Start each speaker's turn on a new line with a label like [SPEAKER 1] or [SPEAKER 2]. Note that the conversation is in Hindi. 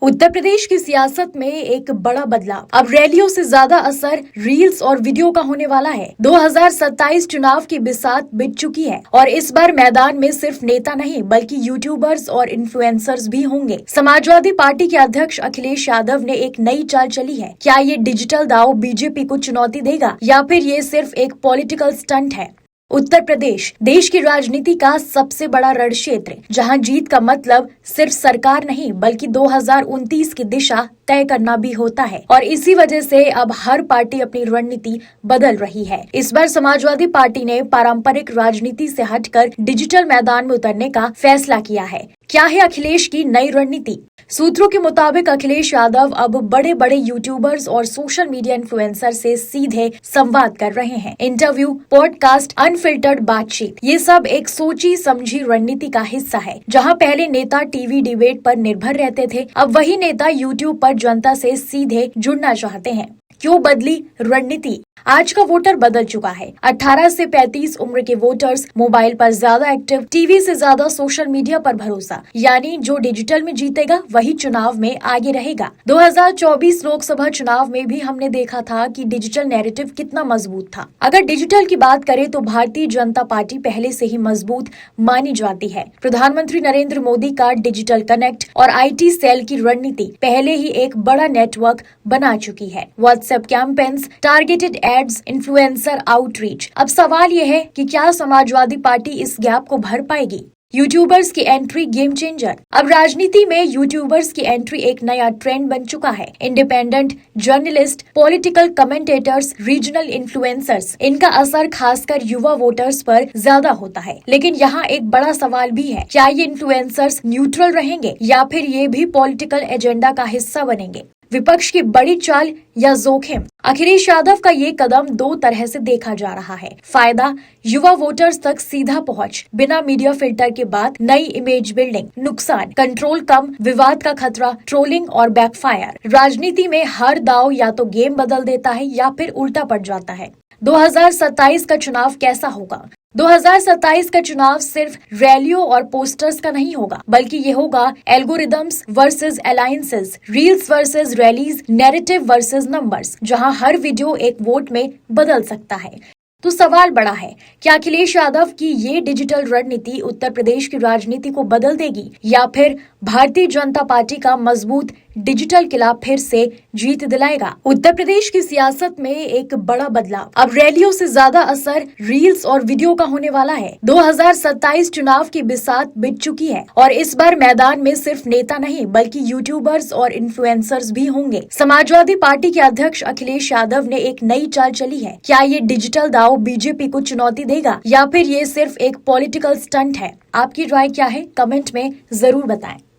[SPEAKER 1] उत्तर प्रदेश की सियासत में एक बड़ा बदलाव। अब रैलियों से ज्यादा असर रील्स और वीडियो का होने वाला है। 2027 चुनाव की बिसात बीत चुकी है और इस बार मैदान में सिर्फ नेता नहीं बल्कि यूट्यूबर्स और इन्फ्लुएंसर्स भी होंगे। समाजवादी पार्टी के अध्यक्ष अखिलेश यादव ने एक नई चाल चली है। क्या ये डिजिटल दांव बीजेपी को चुनौती देगा या फिर ये सिर्फ एक पॉलिटिकल स्टंट है? उत्तर प्रदेश देश की राजनीति का सबसे बड़ा रण क्षेत्र, जहां जीत का मतलब सिर्फ सरकार नहीं बल्कि 2029 की दिशा तय करना भी होता है और इसी वजह से अब हर पार्टी अपनी रणनीति बदल रही है। इस बार समाजवादी पार्टी ने पारंपरिक राजनीति से हटकर डिजिटल मैदान में उतरने का फैसला किया है। क्या है अखिलेश की नई रणनीति? सूत्रों के मुताबिक अखिलेश यादव अब बड़े बड़े यूट्यूबर्स और सोशल मीडिया इन्फ्लुएंसर से सीधे संवाद कर रहे हैं। इंटरव्यू, पॉडकास्ट, अनफिल्टर्ड बातचीत, ये सब एक सोची समझी रणनीति का हिस्सा है। जहां पहले नेता टीवी डिबेट पर निर्भर रहते थे, अब वही नेता यूट्यूब पर जनता से सीधे जुड़ना चाहते हैं। क्यों बदली रणनीति? आज का वोटर बदल चुका है। 18 से 35 उम्र के वोटर्स मोबाइल पर ज्यादा एक्टिव, टीवी से ज्यादा सोशल मीडिया पर भरोसा, यानी जो डिजिटल में जीतेगा वही चुनाव में आगे रहेगा। 2024 लोकसभा चुनाव में भी हमने देखा था कि डिजिटल नैरेटिव कितना मजबूत था। अगर डिजिटल की बात करें तो भारतीय जनता पार्टी पहले से ही मजबूत मानी जाती है। प्रधानमंत्री नरेंद्र मोदी का डिजिटल कनेक्ट और IT सेल की रणनीति पहले ही एक बड़ा नेटवर्क बना चुकी है। WhatsApp campaigns, targeted ads, influencer outreach. अब सवाल यह है कि क्या समाजवादी पार्टी इस गैप को भर पाएगी? यूट्यूबर्स की एंट्री गेम चेंजर। अब राजनीति में यूट्यूबर्स की एंट्री एक नया ट्रेंड बन चुका है। Independent journalist, political commentators, regional influencers, इनका असर खासकर युवा वोटर्स पर ज्यादा होता है। लेकिन यहाँ एक बड़ा सवाल भी है, क्या ये इन्फ्लुएंसर्स न्यूट्रल रहेंगे या फिर ये भी पॉलिटिकल एजेंडा का हिस्सा बनेंगे? विपक्ष की बड़ी चाल या जोखिम? अखिलेश यादव का ये कदम दो तरह से देखा जा रहा है। फायदा, युवा वोटर्स तक सीधा पहुंच, बिना मीडिया फिल्टर के बाद नई इमेज बिल्डिंग। नुकसान, कंट्रोल कम, विवाद का खतरा, ट्रोलिंग और बैकफायर। राजनीति में हर दाव या तो गेम बदल देता है या फिर उल्टा पड़ जाता है। 2027 का चुनाव कैसा होगा? 2027 का चुनाव सिर्फ रैलियों और पोस्टर्स का नहीं होगा, बल्कि ये होगा algorithms versus alliances, reels versus rallies, narrative versus numbers, जहां हर वीडियो एक वोट में बदल सकता है। तो सवाल बड़ा है, क्या अखिलेश यादव की ये डिजिटल रणनीति उत्तर प्रदेश की राजनीति को बदल देगी या फिर भारतीय जनता पार्टी का मजबूत डिजिटल किला फिर से जीत दिलाएगा? उत्तर प्रदेश की सियासत में एक बड़ा बदलाव। अब रैलियों से ज्यादा असर रील्स और वीडियो का होने वाला है। 2027 चुनाव की बिसात बीत चुकी है और इस बार मैदान में सिर्फ नेता नहीं बल्कि यूट्यूबर्स और इन्फ्लुएंसर्स भी होंगे। समाजवादी पार्टी के अध्यक्ष अखिलेश यादव ने एक नई चाल चली है। क्या ये डिजिटल दांव बीजेपी को चुनौती देगा या फिर ये सिर्फ एक पॉलिटिकल स्टंट है? आपकी राय क्या है? कमेंट में जरूर बताएं।